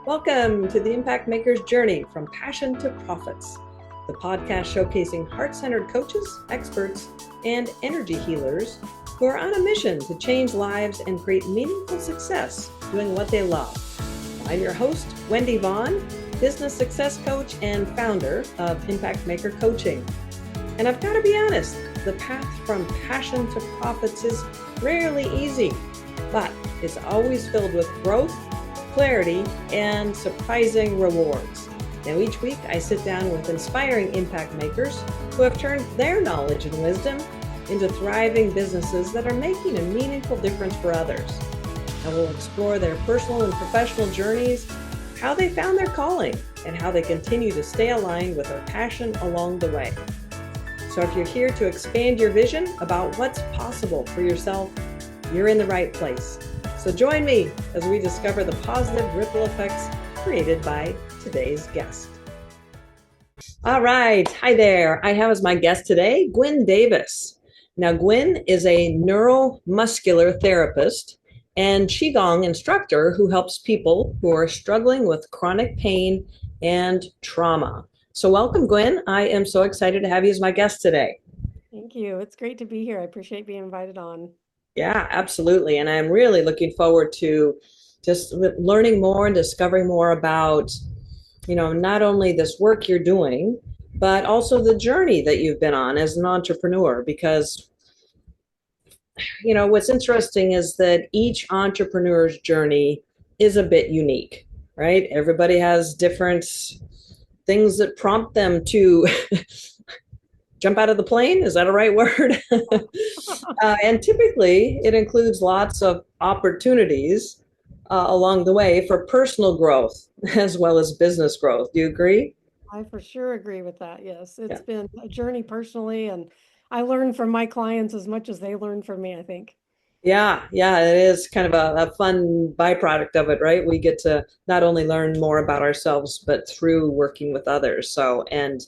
Welcome to the Impact Maker's Journey from Passion to Profits, the podcast showcasing heart-centered coaches, experts, and energy healers who are on a mission to change lives and create meaningful success doing what they love. I'm your host, Wendy Vaughn, business success coach and founder of Impact Maker Coaching. And I've got to be honest, the path from passion to profits is rarely easy, but it's always filled with growth, clarity, and surprising rewards. Now, each week I sit down with inspiring impact makers who have turned their knowledge and wisdom into thriving businesses that are making a meaningful difference for others. I will explore their personal and professional journeys, how they found their calling, and how they continue to stay aligned with their passion along the way. So if you're here to expand your vision about what's possible for yourself, you're in the right place. So join me as we discover the positive ripple effects created by today's guest. All right. Hi there. I have as my guest today, Gwyn Davis. Now, Gwyn is a neuromuscular therapist and Qigong instructor who helps people who are struggling with chronic pain and trauma. So welcome, Gwyn. I am so excited to have you as my guest today. Thank you. It's great to be here. I appreciate being invited on. Yeah, absolutely. And I'm really looking forward to just learning more and discovering more about, not only this work you're doing, but also the journey that you've been on as an entrepreneur. Because, what's interesting is that each entrepreneur's journey is a bit unique, right? Everybody has different things that prompt them to jump out of the plane. Is that a right word? And typically it includes lots of opportunities along the way for personal growth as well as business growth. Do you agree? I for sure agree with that. Yes, Yeah. it's been a journey personally, and I learn from my clients as much as they learn from me, I think. Yeah, it is kind of a fun byproduct of it, right? We get to not only learn more about ourselves, but through working with others. So, and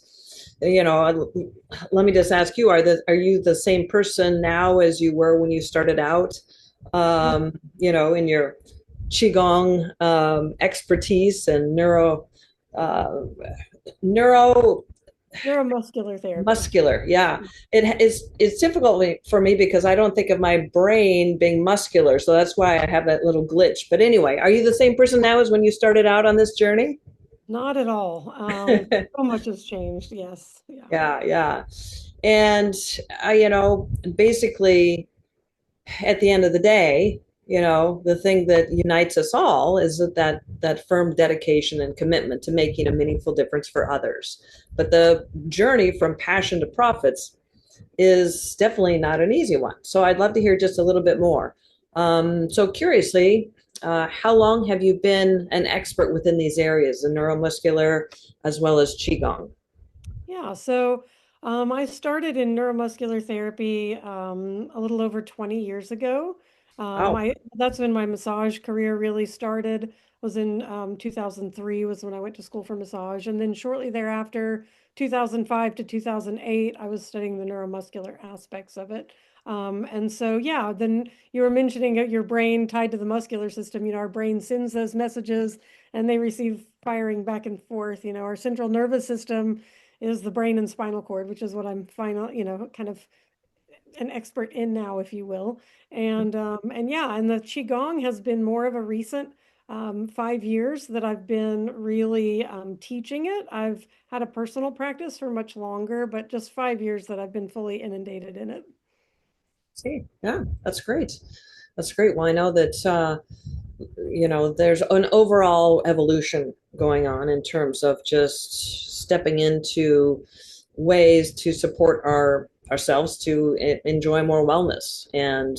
let me just ask you: are you the same person now as you were when you started out? In your qigong expertise and uh, neuro Neuromuscular therapy. muscular. Yeah, it's difficult for me because I don't think of my brain being muscular, so that's why I have that little glitch. But anyway, are you the same person now as when you started out on this journey? Not at all. So much has changed. Yes. Yeah. Yeah. And basically at the end of the day, the thing that unites us all is that firm dedication and commitment to making a meaningful difference for others. But the journey from passion to profits is definitely not an easy one. So I'd love to hear just a little bit more. So curiously, how long have you been an expert within these areas, the neuromuscular as well as qigong? Yeah. So I started in neuromuscular therapy a little over 20 years ago. Oh, That's when my massage career really started. Was in 2003 was when I went to school for massage, and then shortly thereafter, 2005 to 2008, I was studying the neuromuscular aspects of it. And so, yeah, then you were mentioning your brain tied to the muscular system. Our brain sends those messages, and they receive firing back and forth. Our central nervous system is the brain and spinal cord, which is what I'm kind of an expert in now, if you will. And yeah, and the Qigong has been more of a recent 5 years that I've been really teaching it. I've had a personal practice for much longer, but just 5 years that I've been fully inundated in it. see, yeah, that's great. That's great. Well, I know that there's an overall evolution going on in terms of just stepping into ways to support ourselves to enjoy more wellness and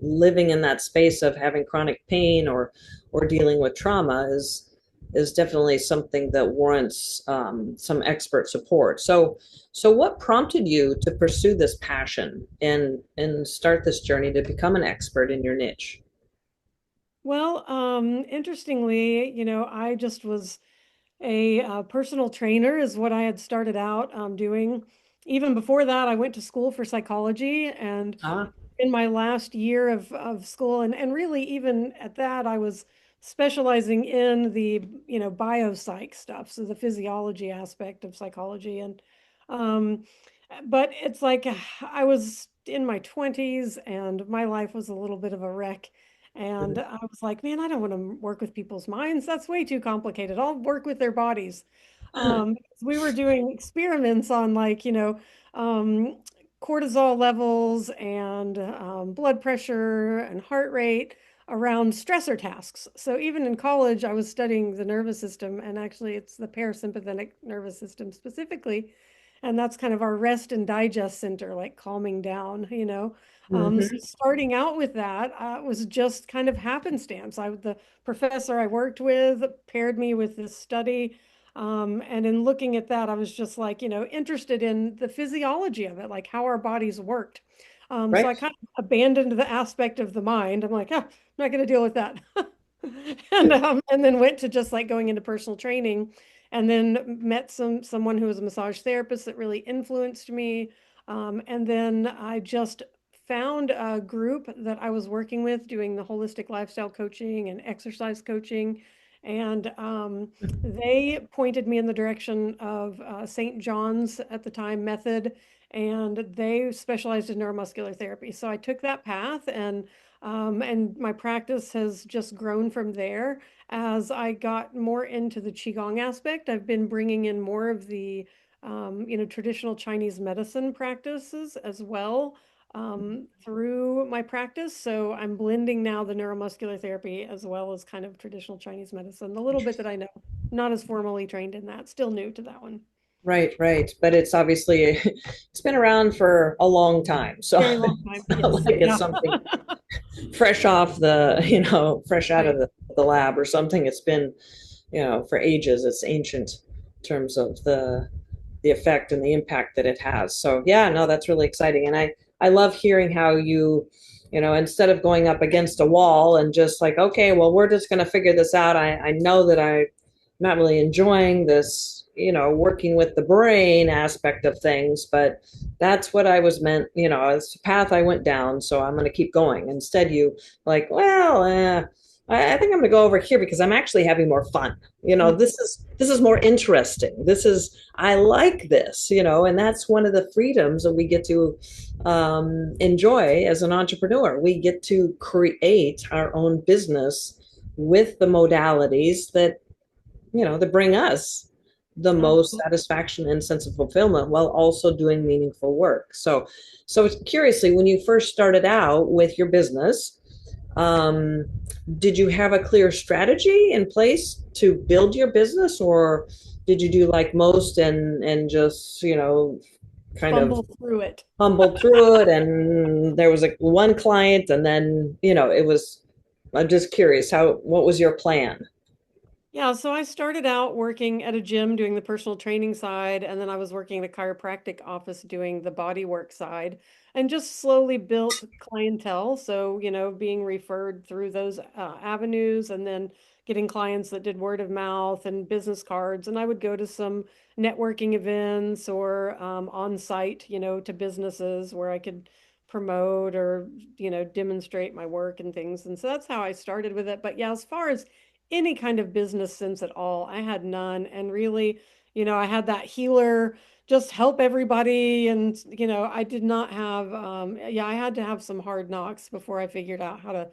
living in that space of having chronic pain or dealing with trauma is definitely something that warrants some expert support. So what prompted you to pursue this passion and start this journey to become an expert in your niche? Well, interestingly, I just was a personal trainer is what I had started out doing. Even before that, I went to school for psychology, and Ah, in my last year of school, and really even at that, I was specializing in the, biopsych stuff, so the physiology aspect of psychology. And um, but it's like I was in my 20s and my life was a little bit of a wreck. And Mhm. I was like, man, I don't want to work with people's minds. That's way too complicated. I'll work with their bodies. We were doing experiments on like, um, cortisol levels and blood pressure and heart rate around stressor tasks. So even in college, I was studying the nervous system, and actually, it's the parasympathetic nervous system specifically. And that's kind of our rest and digest center, like calming down. So Mhm. starting out with that was just kind of happenstance. The professor I worked with paired me with this study. And in looking at that, I was just like, interested in the physiology of it, like how our bodies worked. So I Right. kind of abandoned the aspect of the mind. I'm like, I'm not going to deal with that. And then went to just like going into personal training, and then met someone who was a massage therapist that really influenced me. And then I just found a group that I was working with doing the holistic lifestyle coaching and exercise coaching. And they pointed me in the direction of St. John's at the time method, and they specialized in neuromuscular therapy. So I took that path, and my practice has just grown from there. As I got more into the Qigong aspect, I've been bringing in more of the, traditional Chinese medicine practices as well through my practice. So I'm blending now the neuromuscular therapy as well as kind of traditional Chinese medicine. The little bit that I know, not as formally trained in that, still new to that one. Right, right. But it's obviously it's been around for a long time. So Very long time. it's not Yes. like it's Yeah. something fresh off fresh out of Right. the lab or something. It's been, for ages. It's ancient in terms of the effect and the impact that it has. So yeah, no, that's really exciting. And I love hearing how instead of going up against a wall and just like, okay, well, we're just going to figure this out. I know that I'm not really enjoying this, working with the brain aspect of things, but that's what I was meant, it's the path I went down. So I'm going to keep going. Instead, you like, well, I think I'm going to go over here because I'm actually having more fun. Mhm. This is more interesting. I like this, and that's one of the freedoms that we get to enjoy as an entrepreneur. We get to create our own business with the modalities that bring us the most Absolutely. satisfaction and sense of fulfillment while also doing meaningful work. So curiously, when you first started out with your business, um, did you have a clear strategy in place to build your business, or did you do like most and just kind of Fumble through it. humbled through it, and there was like one client, and then it was. I'm just curious, what was your plan? Yeah, so I started out working at a gym doing the personal training side, and then I was working at a chiropractic office doing the body work side, and just slowly built clientele. So, being referred through those avenues, and then getting clients that did word of mouth and business cards. And I would go to some networking events or on site, to businesses where I could promote or, demonstrate my work and things. And so that's how I started with it. But yeah, as far as any kind of business sense at all, I had none. And really, I had that healer, just help everybody. And, I did not have, yeah, I had to have some hard knocks before I figured out how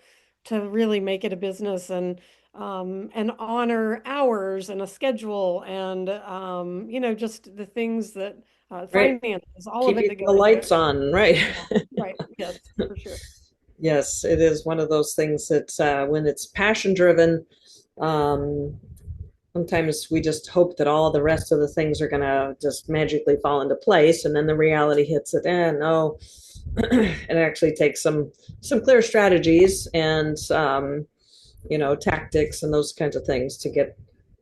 to really make it a business and honor hours and a schedule and, just the things that, Right, finances, all of it keeping that go the into it. lights on, right? Yeah, right. Yes, for sure. Yes, it is one of those things that when it's passion driven, um, sometimes we just hope that all the rest of the things are going to just magically fall into place, and then the reality hits it. No, it actually takes some clear strategies and tactics and those kinds of things to get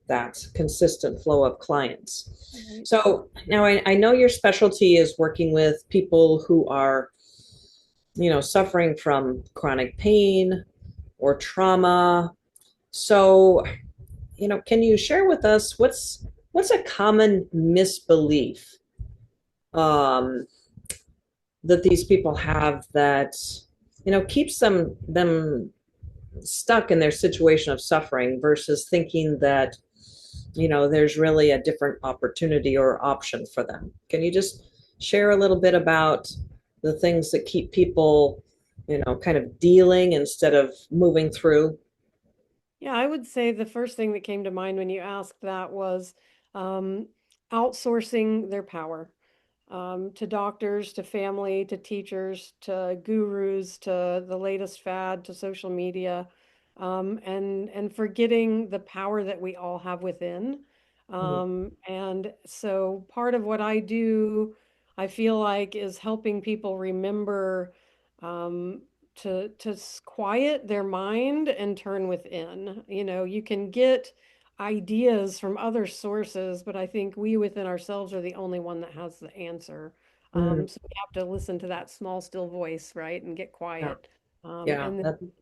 that consistent flow of clients. Right. So now I know your specialty is working with people who are suffering from chronic pain or trauma. So, can you share with us what's a common misbelief um, that these people have that keeps them stuck in their situation of suffering versus thinking that, there's really a different opportunity or option for them. Can you just share a little bit about the things that keep people, kind of dealing instead of moving through? Yeah, I would say the first thing that came to mind when you asked that was um, outsourcing their power to doctors, to family, to teachers, to gurus, to the latest fad, to social media, and forgetting the power that we all have within. And so part of what I do, I feel like, is helping people remember um, to quiet their mind and turn within. You know, you can get ideas from other sources, but I think we within ourselves are the only one that has the answer. Mm, So we have to listen to that small, still voice, right, and get yeah, quiet. yeah, And then,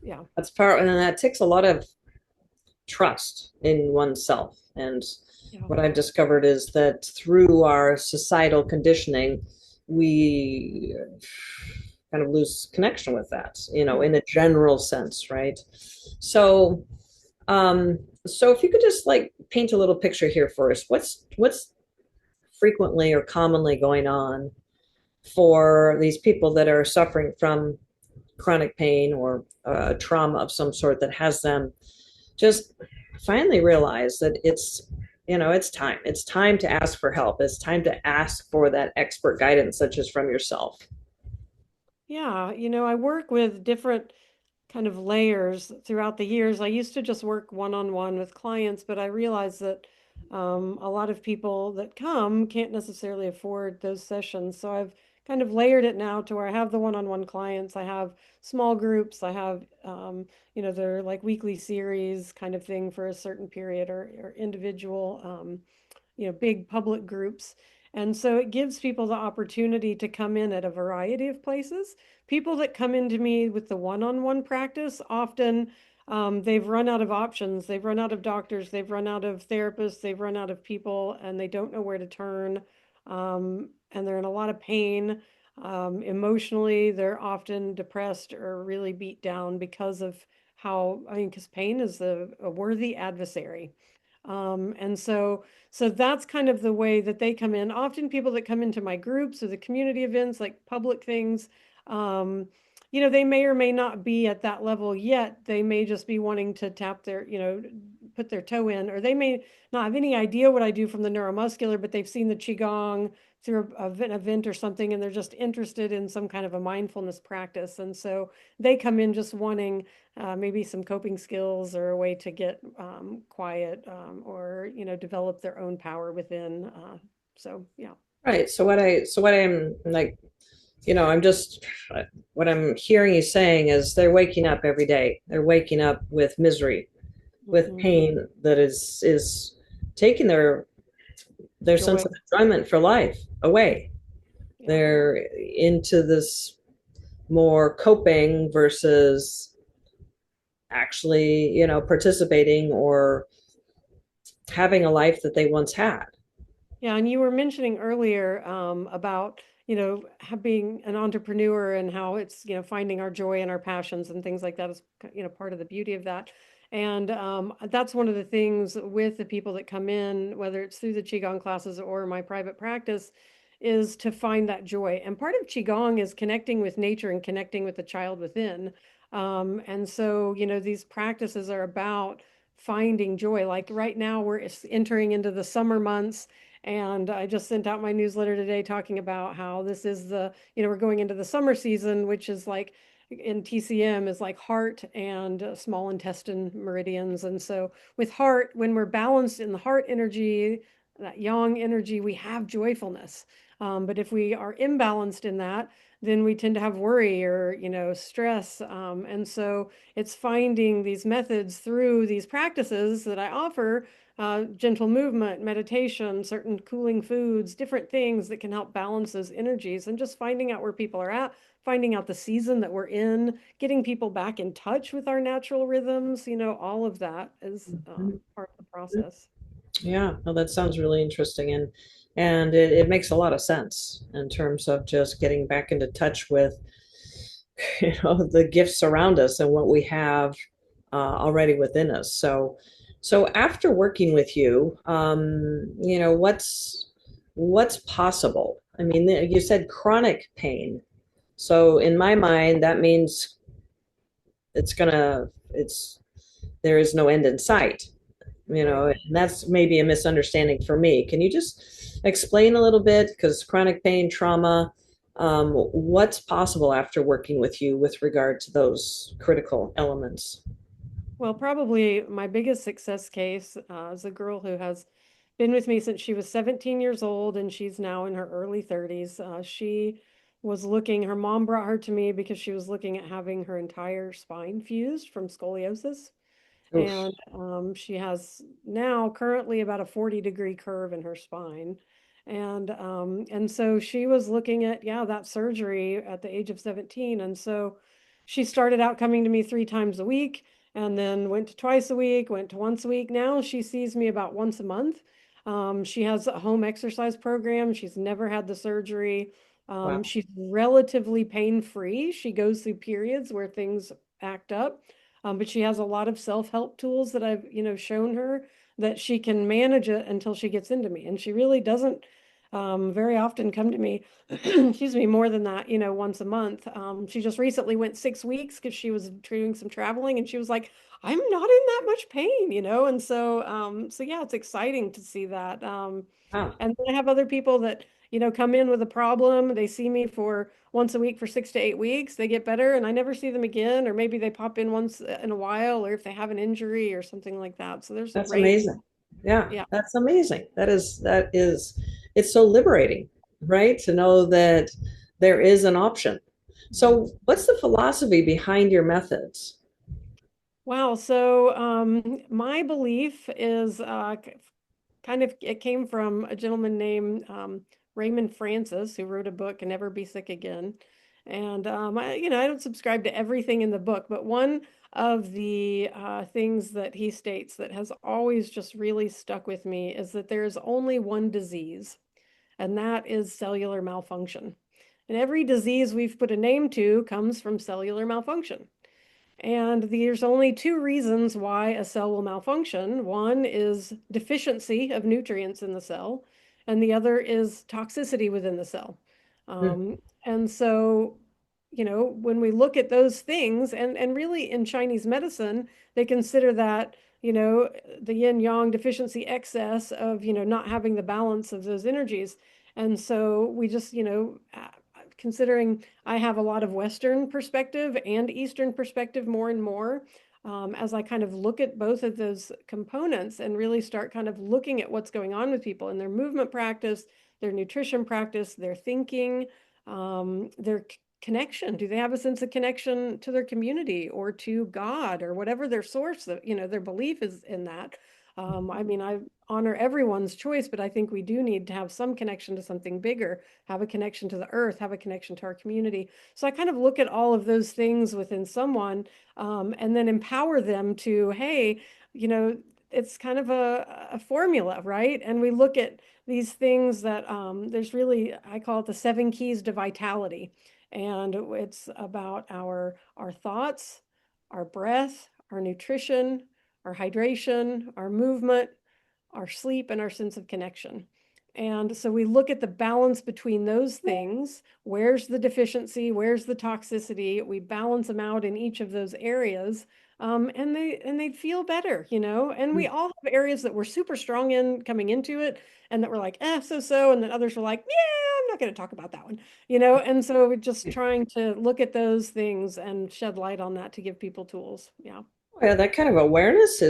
yeah, that's part, and that takes a lot of trust in oneself. And yeah. what I've discovered is that through our societal conditioning, we kind of lose connection with that, Hmm. in a general sense, right? So, so if you could just like paint a little picture here for us, what's frequently or commonly going on for these people that are suffering from chronic pain or trauma of some sort that has them just finally realize that it's time to ask for help. It's time to ask for that expert guidance, such as from yourself. Yeah, I work with different kind of layers throughout the years. I used to just work one-on-one with clients, but I realized that a lot of people that come can't necessarily afford those sessions. So I've kind of layered it now to where I have the one-on-one clients, I have small groups, I have, they're like weekly series kind of thing for a certain period or individual. Big public groups. And so it gives people the opportunity to come in at a variety of places. People that come into me with the one-on-one practice, often they've run out of options. They've run out of doctors. They've run out of therapists. They've run out of people, and they don't know where to turn. And they're in a lot of pain. Emotionally, they're often depressed or really beat down because of because pain is a worthy adversary. And so that's kind of the way that they come in. Often people that come into my groups or the community events, like public things, um, they may or may not be at that level yet. They may just be wanting to tap put their toe in, or they may not have any idea what I do from the neuromuscular, but they've seen the Qigong through an event or something, and they're just interested in some kind of a mindfulness practice. And so they come in just wanting maybe some coping skills or a way to get quiet or develop their own power within. So yeah. Right. So what I'm like, I'm just what I'm hearing you saying is they're waking up every day. They're waking up with misery, with Hmm. pain that is taking their sense Joy. of enjoyment for life away. Yeah. They're into this more coping versus actually, participating or having a life that they once had. Yeah, and you were mentioning earlier about, being an entrepreneur and how it's, finding our joy and our passions and things like that is, part of the beauty of that. And that's one of the things with the people that come in, whether it's through the Qigong classes or my private practice, is to find that joy. And part of Qigong is connecting with nature and connecting with the child within. And so, these practices are about finding joy. Like right now, we're entering into the summer months, and I just sent out my newsletter today talking about how this is we're going into the summer season, which is like in TCM is like heart and small intestine meridians. And so with heart, when we're balanced in the heart energy, that yang energy, we have joyfulness. But if we are imbalanced in that, then we tend to have worry or, stress. And so it's finding these methods through these practices that I offer, gentle movement, meditation, certain cooling foods, different things that can help balance those energies, and just finding out where people are at, finding out the season that we're in, getting people back in touch with our natural rhythms. All of that is part of the process. Yeah, well, that sounds really interesting, and it makes a lot of sense in terms of just getting back into touch with the gifts around us and what we have already within us. So after working with you, what's possible? I mean, you said chronic pain. So in my mind, that means it's there is no end in sight, Right. and that's maybe a misunderstanding for me. Can you just explain a little bit? Because chronic pain, trauma, what's possible after working with you with regard to those critical elements? Well, probably my biggest success case is a girl who has been with me since she was 17 years old, and she's now in her early 30s. She was looking, her mom brought her to me because she was looking at having her entire spine fused from scoliosis. Oof. And she has now currently about a 40-degree curve in her spine. And so she was looking at, yeah, that surgery at the age of 17. And so she started out coming to me 3 times a week and then went to twice a week, went to once a week. Now she sees me about once a month. She has a home exercise program. She's never had the surgery. Wow. She's relatively pain-free. She goes through periods where things act up. But she has a lot of self-help tools that I've, shown her that she can manage it until she gets into me. And she really doesn't very often come to me, excuse me, more than that, once a month. She just recently went 6 weeks because she was doing some traveling and she was like, I'm not in that much pain, And so yeah, it's exciting to see that. Wow. And then I have other people that, come in with a problem. They see me for once a week for 6 to 8 weeks. They get better and I never see them again. Or maybe they pop in once in a while, or if they have an injury or something like that. So there's a That's range. amazing. Yeah, Yeah. that's amazing. That is it's so liberating, right? To know that there is an option. So what's the philosophy behind your methods? Wow. So my belief is kind of it came from a gentleman named Raymond Francis, who wrote a book, Never Be Sick Again. And I don't subscribe to everything in the book, but one of the things that he states that has always just really stuck with me is that there is only one disease, and that is cellular malfunction. And every disease we've put a name to comes from cellular malfunction. And there's only two reasons why a cell will malfunction. One is deficiency of nutrients in the cell, and the other is toxicity within the cell. Hmm. And so, when we look at those things, and really in Chinese medicine, they consider that, the yin yang deficiency excess of, not having the balance of those energies. And so we just, considering I have a lot of Western perspective and Eastern perspective more and more. As I kind of look at both of those components and really start kind of looking at what's going on with people in their movement practice, their nutrition practice, their thinking, their connection. Do they have a sense of connection to their community or to God or whatever their source, that their belief is in that? I mean, I honor everyone's choice, but I think we do need to have some connection to something bigger, have a connection to the earth, have a connection to our community. So I kind of look at all of those things within someone, and then empower them to, hey, you know, it's kind of a formula, right? And we look at these things that there's really, I call it the 7 keys to vitality. And it's about our thoughts, our breath, our nutrition, our hydration, our movement, our sleep, and our sense of connection. And so we look at the balance between those things. Where's the deficiency? Where's the toxicity? We balance them out in each of those areas. And they'd feel better, And we all have areas that we're super strong in coming into it, and that we're like, so, and then others are like, yeah, I'm not going to talk about that one. And so we're just trying to look at those things and shed light on that to give people tools. Yeah. Yeah, that kind of awareness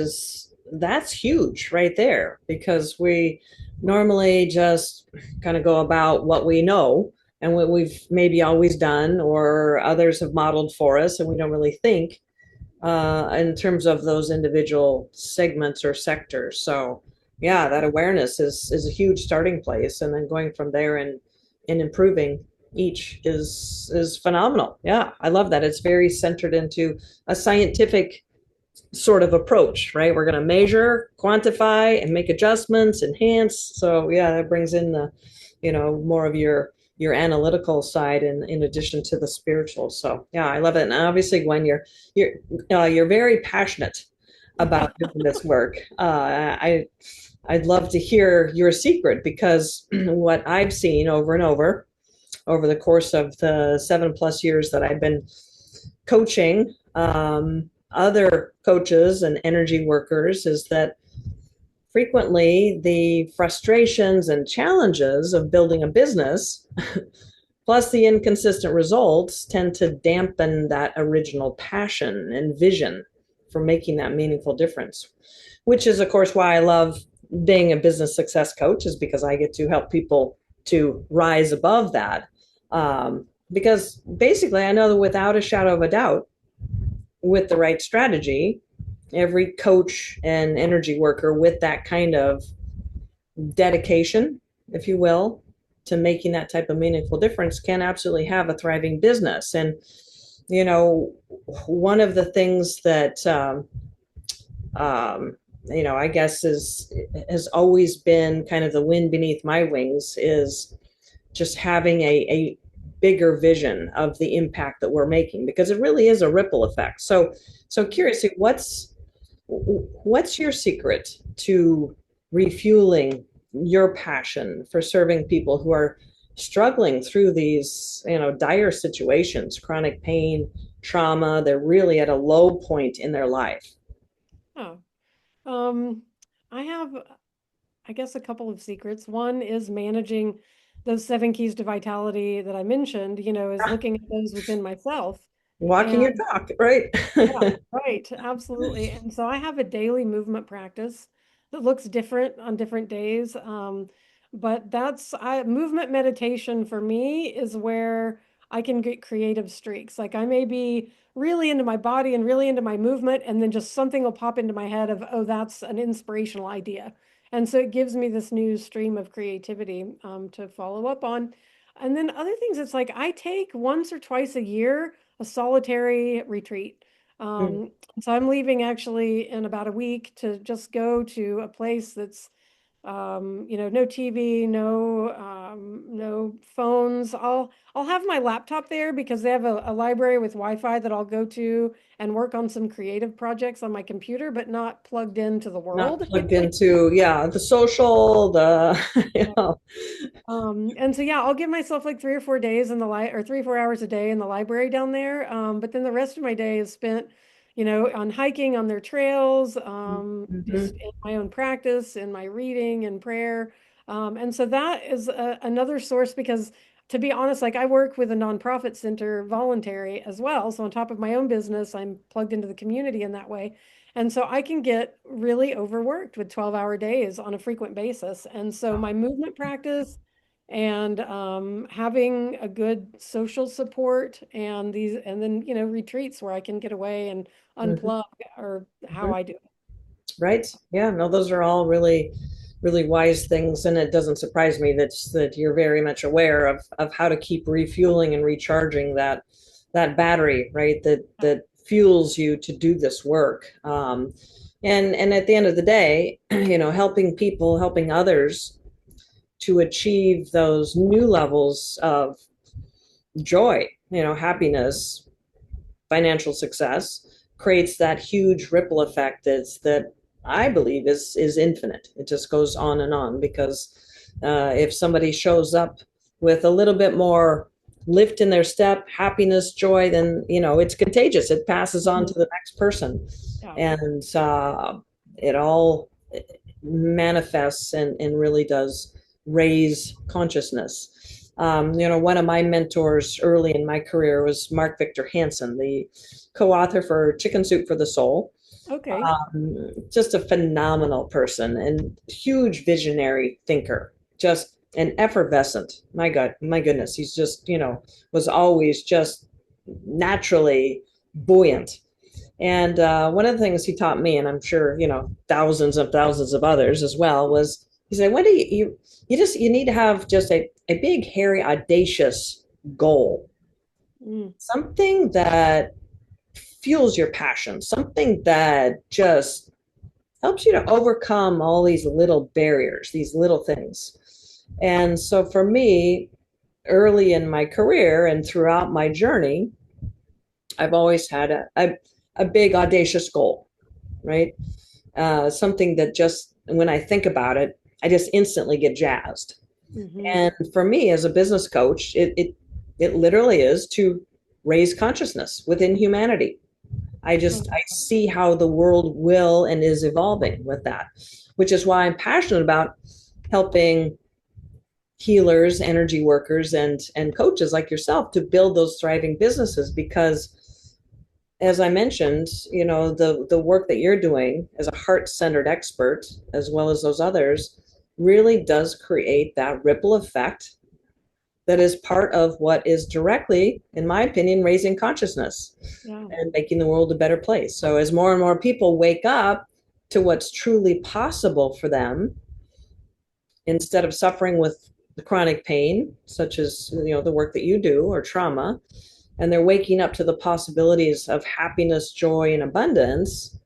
that's huge right there because we normally just kind of go about what we know and what we've maybe always done or others have modeled for us, and we don't really think in terms of those individual segments or sectors. So, yeah, that awareness is a huge starting place, and then going from there and improving each is phenomenal. Yeah, I love that. It's very centered into a scientific sort of approach, right? We're going to measure, quantify, and make adjustments, enhance. So yeah, that brings in the, more of your your analytical side in addition to the spiritual. So yeah, I love it. And obviously, Gwen, you're very passionate about doing this work. I'd love to hear your secret, because what I've seen over and over the course of the 7+ years that I've been coaching other coaches and energy workers is that frequently the frustrations and challenges of building a business plus the inconsistent results tend to dampen that original passion and vision for making that meaningful difference, which is of course why I love being a business success coach, is because I get to help people to rise above that. Because basically I know that without a shadow of a doubt, with the right strategy, every coach and energy worker with that kind of dedication, if you will, to making that type of meaningful difference can absolutely have a thriving business. And, one of the things that, I guess has always been kind of the wind beneath my wings is just having a bigger vision of the impact that we're making, because it really is a ripple effect. So curiously, what's your secret to refueling your passion for serving people who are struggling through these, dire situations, chronic pain, trauma? They're really at a low point in their life. Oh, um, I have, I guess, a couple of secrets. One is managing those 7 keys to vitality that I mentioned, is looking at those within myself. Walking And your talk, right? yeah, right, absolutely. And so I have a daily movement practice that looks different on different days. But movement meditation for me is where I can get creative streaks. Like I may be really into my body and really into my movement, and then just something will pop into my head of, oh, that's an inspirational idea. And so it gives me this new stream of creativity to follow up on. And then other things, it's like I take once or twice a year a solitary retreat. Mm. So I'm leaving actually in about a week to just go to a place that's, no TV, no phones. I'll have my laptop there because they have a library with Wi-Fi that I'll go to and work on some creative projects on my computer, but not plugged into the Not world. plugged into, yeah, the social, And so yeah, I'll give myself like 3 or 4 days in the or 3 or 4 hours a day in the library down there. But then the rest of my day is spent, on hiking on their trails, just Mhm. in my own practice, in my reading and prayer. And so that is another source because, to be honest, like I work with a nonprofit center voluntary as well. So on top of my own business, I'm plugged into the community in that way. And so I can get really overworked with 12-hour days on a frequent basis. And so my movement practice and having a good social support and then retreats where I can get away and Mhm. unplug or how Mhm. I do it. Right. Yeah, no, those are all really, really wise things. And it doesn't surprise me that you're very much aware of how to keep refueling and recharging that battery, right? That fuels you to do this work. And at the end of the day, helping people, helping others to achieve those new levels of joy, happiness, financial success, creates that huge ripple effect that I believe is infinite. It just goes on and on, because if somebody shows up with a little bit more lift in their step, happiness, joy, then it's contagious. It passes on to Mhm. the next person, Yeah. and it all manifests and really does raise consciousness. One of my mentors early in my career was Mark Victor Hansen, the co-author for Chicken Soup for the Soul. Okay. Just a phenomenal person and huge visionary thinker, just an effervescent. My God, my goodness, he's just, was always just naturally buoyant. And one of the things he taught me, and I'm sure thousands of others as well, was he said, "When do you need to have just a big, hairy, audacious goal, Mm. something that fuels your passion, something that just helps you to overcome all these little barriers, these little things." And so for me, early in my career and throughout my journey, I've always had a big audacious goal, right? Something that just when I think about it, I just instantly get jazzed. Hmm. And for me as a business coach, it literally is to raise consciousness within humanity. I see how the world will and is evolving with that, which is why I'm passionate about helping healers, energy workers, and coaches like yourself to build those thriving businesses. Because as I mentioned, the work that you're doing as a heart-centered expert, as well as those others, really does create that ripple effect that is part of what is directly, in my opinion, raising consciousness Yeah. and making the world a better place. So as more and more people wake up to what's truly possible for them, instead of suffering with the chronic pain, such as the work that you do, or trauma, and they're waking up to the possibilities of happiness, joy, and abundance,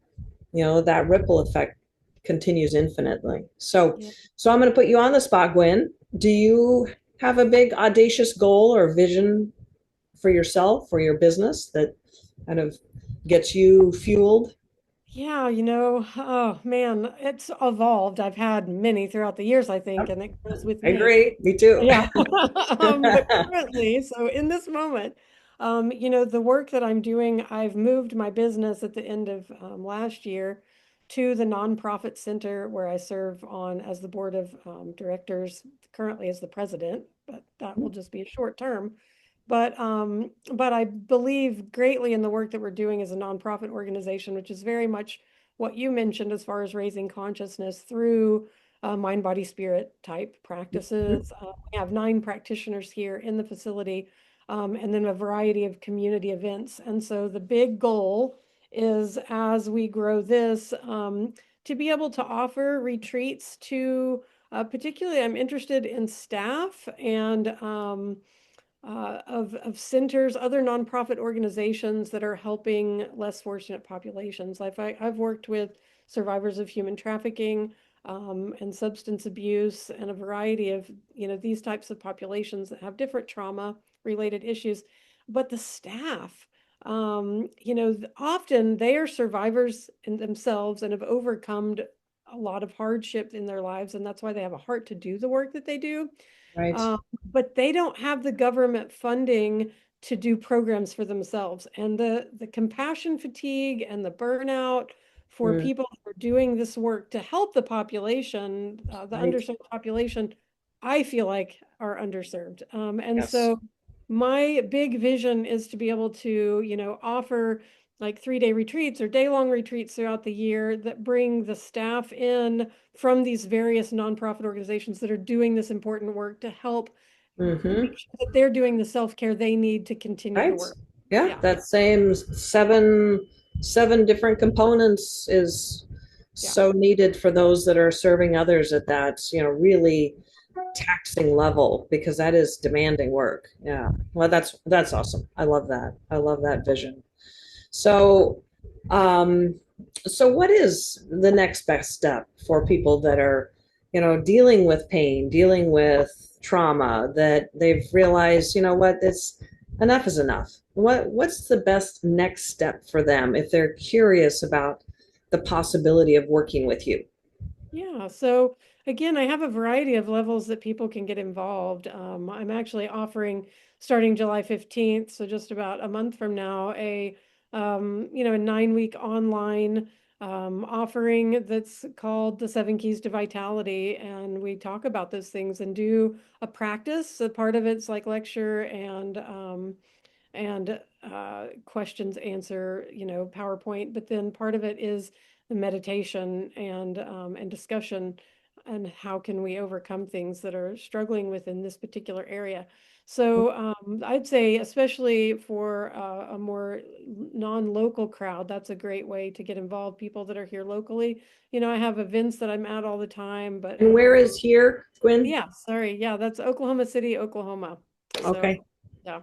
that ripple effect continues infinitely. So, Yeah. so I'm going to put you on the spot, Gwyn. Do you have a big audacious goal or vision for yourself or your business that kind of gets you fueled? Yeah, oh man, it's evolved. I've had many throughout the years, I think, Yep, and it grows with I me. agree. Me too. Yeah. But currently, so in this moment, the work that I'm doing, I've moved my business at the end of last year to the nonprofit center where I serve on as the board of directors, currently as the president, but that will just be a short term. But I believe greatly in the work that we're doing as a nonprofit organization, which is very much what you mentioned as far as raising consciousness through mind, body, spirit type practices. We have 9 practitioners here in the facility, and then a variety of community events. And so the big goal is as we grow this, to be able to offer retreats to, particularly, I'm interested in staff and of centers, other nonprofit organizations that are helping less fortunate populations. I've worked with survivors of human trafficking and substance abuse and a variety of, these types of populations that have different trauma related issues. But the staff, often they are survivors in themselves and have overcome a lot of hardship in their lives, and that's why they have a heart to do the work that they do. Right. But they don't have the government funding to do programs for themselves. And the compassion fatigue and the burnout for Mm, people who are doing this work to help the population, the right. underserved population, I feel like are underserved. And Yes. so my big vision is to be able to, offer like 3-day retreats or day-long retreats throughout the year that bring the staff in from these various nonprofit organizations that are doing this important work to help Mm-hmm. make sure that they're doing the self-care they need to continue the Right. work. Yeah, Yeah, that same seven different components is yeah, so needed for those that are serving others at that, really taxing level, because that is demanding work. Yeah. Well, that's awesome. I love that. I love that vision. So, um, so what is the next best step for people that are, dealing with pain, dealing with trauma, that they've realized, what, this enough is enough. What's the best next step for them if they're curious about the possibility of working with you? yeah. So again, I have a variety of levels that people can get involved. I'm actually offering starting July 15th, so just about a month from now, a 9-week online offering that's called the 7 Keys to Vitality. And we talk about those things and do a practice. So part of it's like lecture and questions answer, PowerPoint, but then part of it is the meditation and discussion and how can we overcome things that are struggling within this particular area. So I'd say, especially for a more non-local crowd, that's a great way to get involved. People that are here locally, I have events that I'm at all the time, but And where is here, Gwyn? yeah, sorry, yeah, that's Oklahoma City, Oklahoma. So Okay. yeah.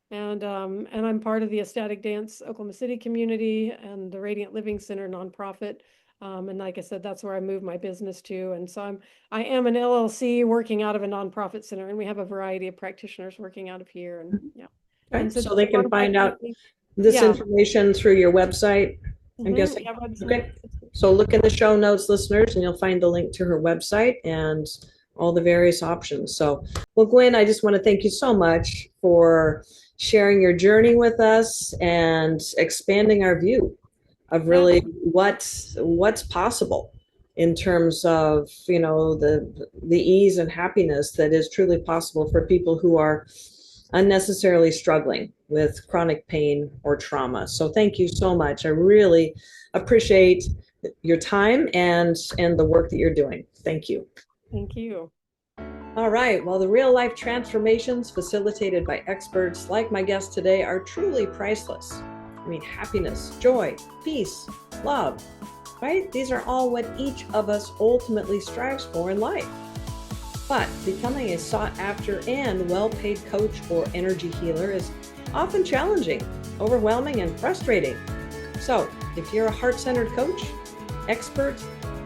And I'm part of the Ecstatic Dance Oklahoma City community and the Radiant Living Center nonprofit. And like I said, that's where I moved my business to. And so I am an LLC working out of a nonprofit center, and we have a variety of practitioners working out of here. And yeah. Okay, And so so they just a lot can of find out practicing. this Yeah. information through your website, I'm We guessing. have a website. Okay, so look in the show notes, listeners, and you'll find the link to her website and all the various options. So, well, Gwyn, I just want to thank you so much for sharing your journey with us and expanding our view of really what's possible in terms of, you know, the ease and happiness that is truly possible for people who are unnecessarily struggling with chronic pain or trauma. So thank you so much. I really appreciate your time and the work that you're doing. Thank you. Thank you. All right. Well, the real life transformations facilitated by experts like my guest today are truly priceless. I mean, happiness, joy, peace, love, right? These are all what each of us ultimately strives for in life. But becoming a sought after and well-paid coach or energy healer is often challenging, overwhelming, and frustrating. So if you're a heart-centered coach, expert,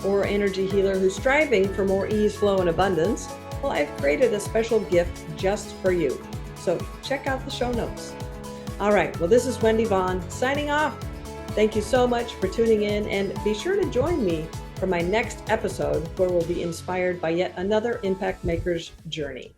or energy healer who's striving for more ease, flow, and abundance, well, I've created a special gift just for you. So check out the show notes. All right, well, this is Wendy Vaughn signing off. Thank you so much for tuning in, and be sure to join me for my next episode where we'll be inspired by yet another impact maker's journey.